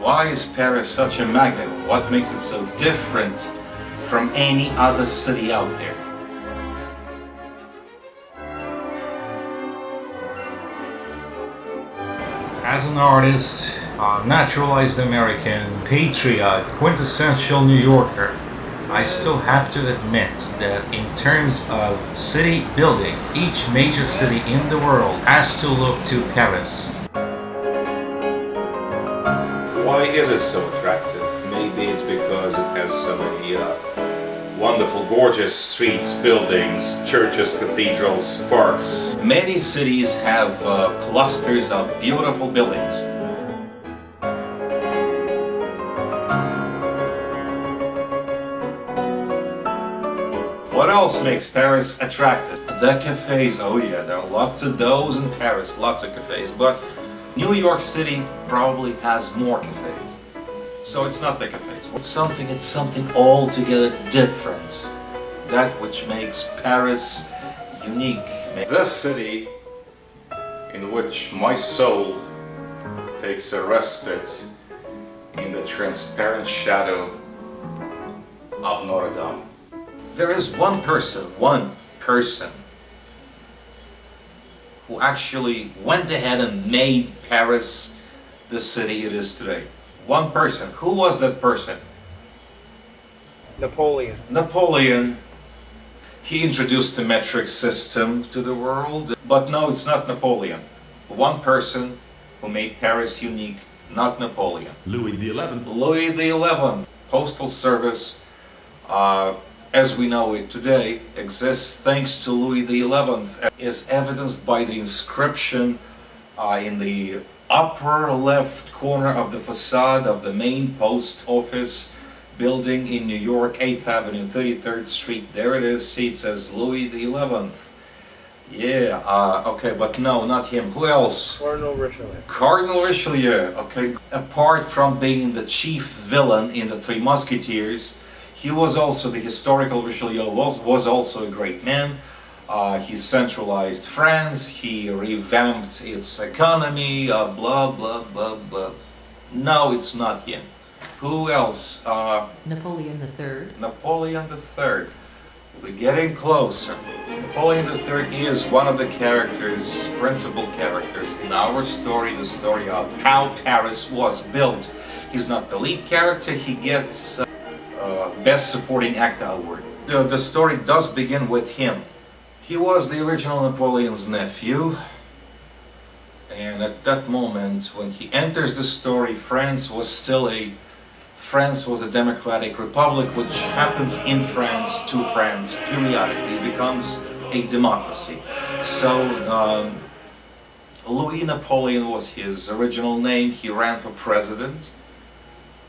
Why is Paris such a magnet? What makes it so different from any other city out there? As an artist, a naturalized American, patriot, quintessential New Yorker, I still have to admit that in terms of city building, each major city in the world has to look to Paris. Why is it so attractive? Maybe it's because it has so many wonderful, gorgeous streets, buildings, churches, cathedrals, parks. Many cities have clusters of beautiful buildings. What else makes Paris attractive? The cafes. Oh yeah, there are lots of those in Paris, lots of cafes, but New York City probably has more cafes. So it's not the cafes. It's something altogether different. That which makes Paris unique. The city in which my soul takes a respite in the transparent shadow of Notre Dame. There is one person who actually went ahead and made Paris the city it is today. One person. Who was that person? Napoleon. Napoleon. He introduced the metric system to the world. But no, it's not Napoleon. One person who made Paris unique, not Napoleon. Louis XI. Louis XI. Postal service, as we know it today, exists thanks to Louis XI, is evidenced by the inscription in the upper left corner of the facade of the main post office building in New York, 8th Avenue, 33rd Street. There it is. See, it says Louis XI. Yeah, okay, but no, not him. Who else? Cardinal Richelieu. Cardinal Richelieu, okay. Apart from being the chief villain in the Three Musketeers, he was also, the historical Richelieu was also a great man. He centralized France, he revamped its economy, blah, blah, blah, blah. No, it's not him. Who else? Napoleon III. Napoleon III. We're getting closer. Napoleon III is one of the characters, principal characters in our story, the story of how Paris was built. He's not the lead character, he gets Best Supporting Actor award. The story does begin with him. He was the original Napoleon's nephew, and at that moment when he enters the story, France was a democratic republic, which happens in France to France periodically. It becomes a democracy. So Louis Napoleon was his original name. He ran for president,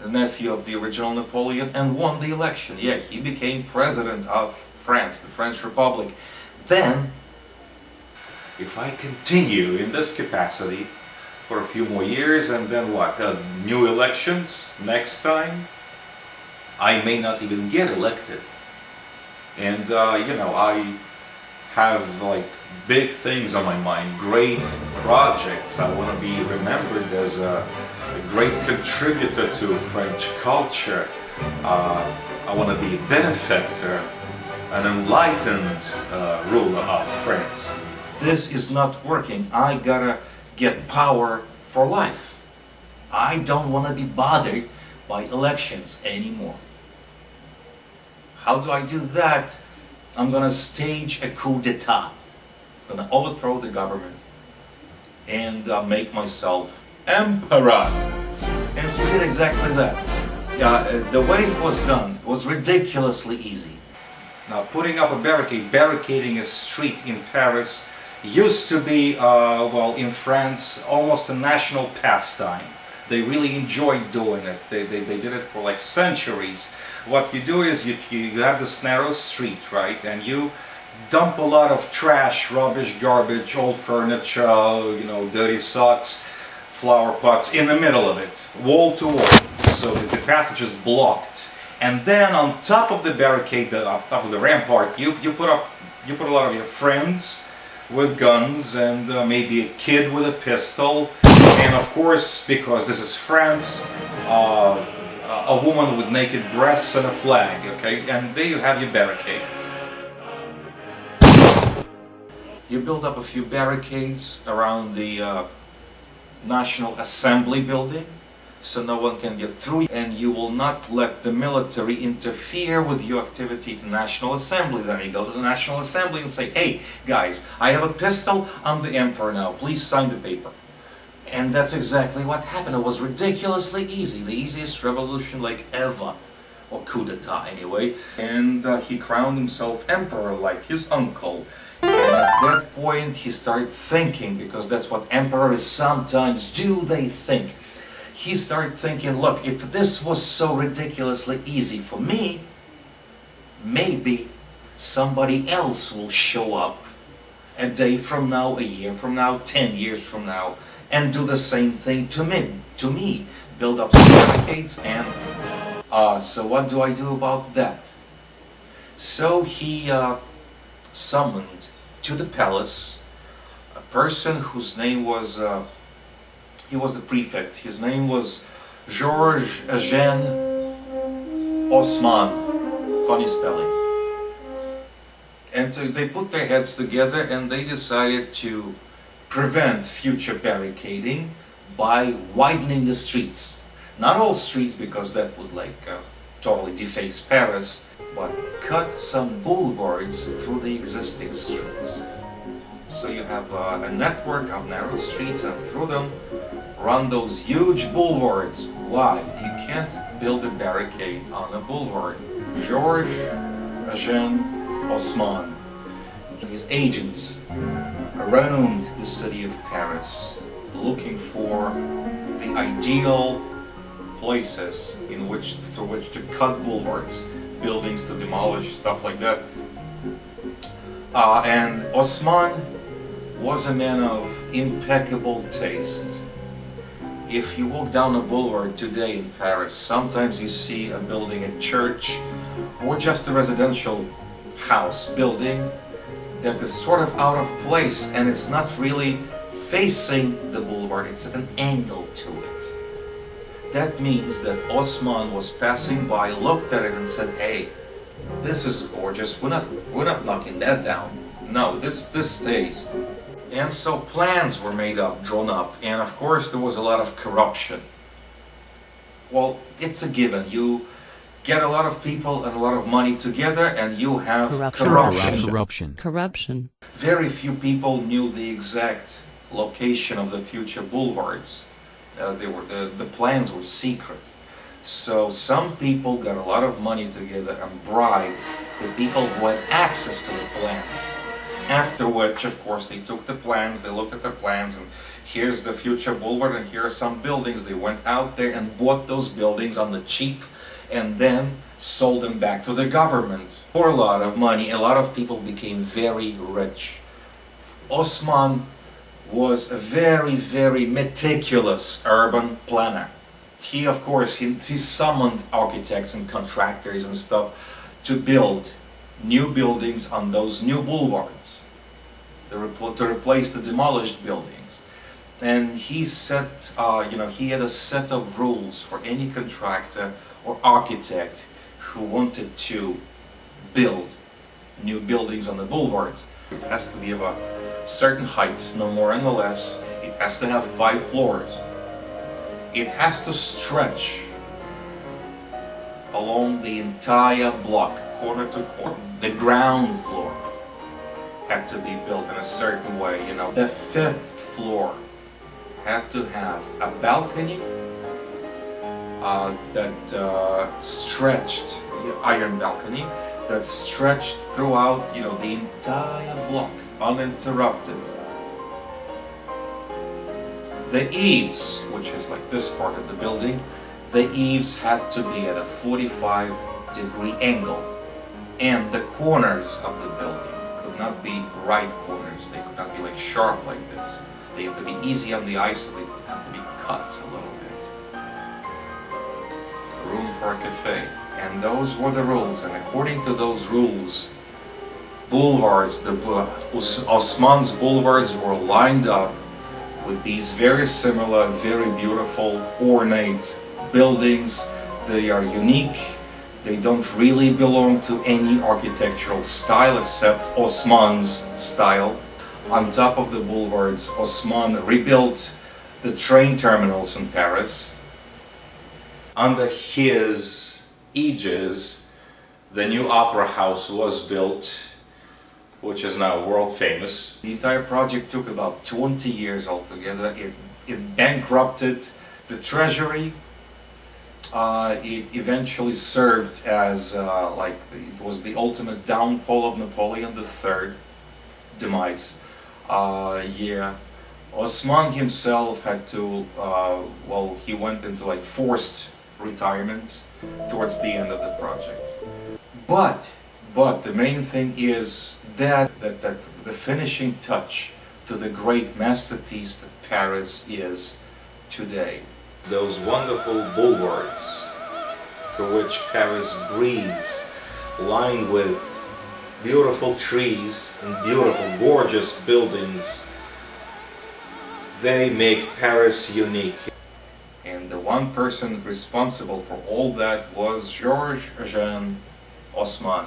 the nephew of the original Napoleon, and won the election. Yeah, he became president of France, the French Republic. Then, If I continue in this capacity for a few more years and then what? New elections next time? I may not even get elected. And I have like big things on my mind, great projects. I want to be remembered as a great contributor to French culture. I want to be a benefactor, an enlightened ruler of France. This is not working. I gotta get power for life. I don't want to be bothered by elections anymore. How do I do that? I'm gonna stage a coup d'etat. I'm gonna overthrow the government and make myself emperor. And he did exactly that. The way it was done was ridiculously easy. Now, putting up a barricade, barricading a street in Paris used to be, in France, almost a national pastime. They really enjoyed doing it. They did it for like centuries. What you do is you have this narrow street, right? And you dump a lot of trash, rubbish, garbage, old furniture, dirty socks, flower pots in the middle of it, wall to wall, so that the passage is blocked. And then on top of the barricade, on top of the rampart, you put a lot of your friends, with guns and maybe a kid with a pistol, and of course, because this is France, a woman with naked breasts and a flag, okay? And there you have your barricade. You build up a few barricades around the National Assembly building so no one can get through, and you will not let the military interfere with your activity at the National Assembly. Then you go to the National Assembly and say, hey guys, I have a pistol, I'm the emperor now, please sign the paper. And that's exactly what happened. It was ridiculously easy, the easiest revolution like ever, or coup d'etat anyway. And he crowned himself emperor like his uncle. And at that point he started thinking, because that's what emperors sometimes do, they think. He started thinking, look, if this was so ridiculously easy for me, maybe somebody else will show up a day from now, a year from now, 10 years from now, and do the same thing to me, build up some barricades, and so what do I do about that? So he summoned to the palace a person whose name was, he was the prefect, his name was Georges Eugène Haussmann, funny spelling. And they put their heads together and they decided to prevent future barricading by widening the streets. Not all streets, because that would totally deface Paris, but cut some boulevards through the existing streets. So you have a network of narrow streets, and through them run those huge boulevards. Why? You can't build a barricade on a boulevard. Georges Eugène Haussmann, his agents around the city of Paris, looking for the ideal places through which to cut boulevards, buildings to demolish, stuff like that. And Haussmann was a man of impeccable taste. If you walk down a boulevard today in Paris, sometimes you see a building, a church, or just a residential house building that is sort of out of place, and it's not really facing the boulevard, it's at an angle to it. That means that Haussmann was passing by, looked at it and said, hey, this is gorgeous, we're not knocking that down. No, this stays. And so plans were made up, drawn up, and of course there was a lot of corruption. Well, it's a given. You get a lot of people and a lot of money together and you have corruption. Very few people knew the exact location of the future boulevards. The plans were secret. So some people got a lot of money together and bribed the people who had access to the plans. After which, of course, they took the plans, they looked at the plans, and here's the future boulevard, and here are some buildings. They went out there and bought those buildings on the cheap, and then sold them back to the government for a lot of money. A lot of people became very rich. Haussmann was a very, very meticulous urban planner. He, of course, he summoned architects and contractors and stuff to build new buildings on those new boulevards, to replace the demolished buildings. And he set, he had a set of rules for any contractor or architect who wanted to build new buildings on the boulevards. It has to be of a certain height, no more and no less. It has to have 5 floors. It has to stretch along the entire block, corner to corner. The ground floor had to be built in a certain way, The 5th floor had to have a balcony that stretched, iron balcony, that stretched throughout, the entire block, uninterrupted. The eaves, which is like this part of the building, the eaves had to be at a 45-degree angle. And the corners of the building could not be right corners. They could not be like sharp like this. They have to be easy on the eye, so they have to be cut a little bit. Room for a cafe. And those were the rules. And according to those rules, boulevards, Osman's boulevards were lined up with these very similar, very beautiful, ornate buildings. They are unique. They don't really belong to any architectural style except Osman's style. On top of the boulevards, Osman rebuilt the train terminals in Paris. Under his aegis, the new opera house was built, which is now world famous. The entire project took about 20 years altogether. It bankrupted the treasury. It eventually served as it was the ultimate downfall of Napoleon III demise. Osman himself had to, he went into like forced retirement towards the end of the project. But the main thing is that the finishing touch to the great masterpiece that Paris is today. Those wonderful boulevards through which Paris breathes, lined with beautiful trees and beautiful, gorgeous buildings, they make Paris unique. And the one person responsible for all that was Georges Eugène Osman.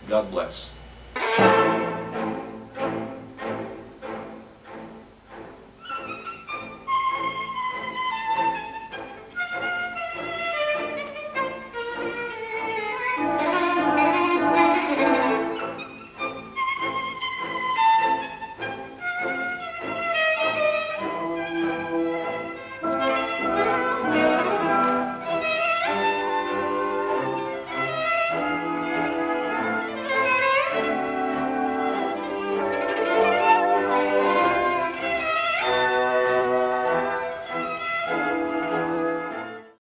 God bless.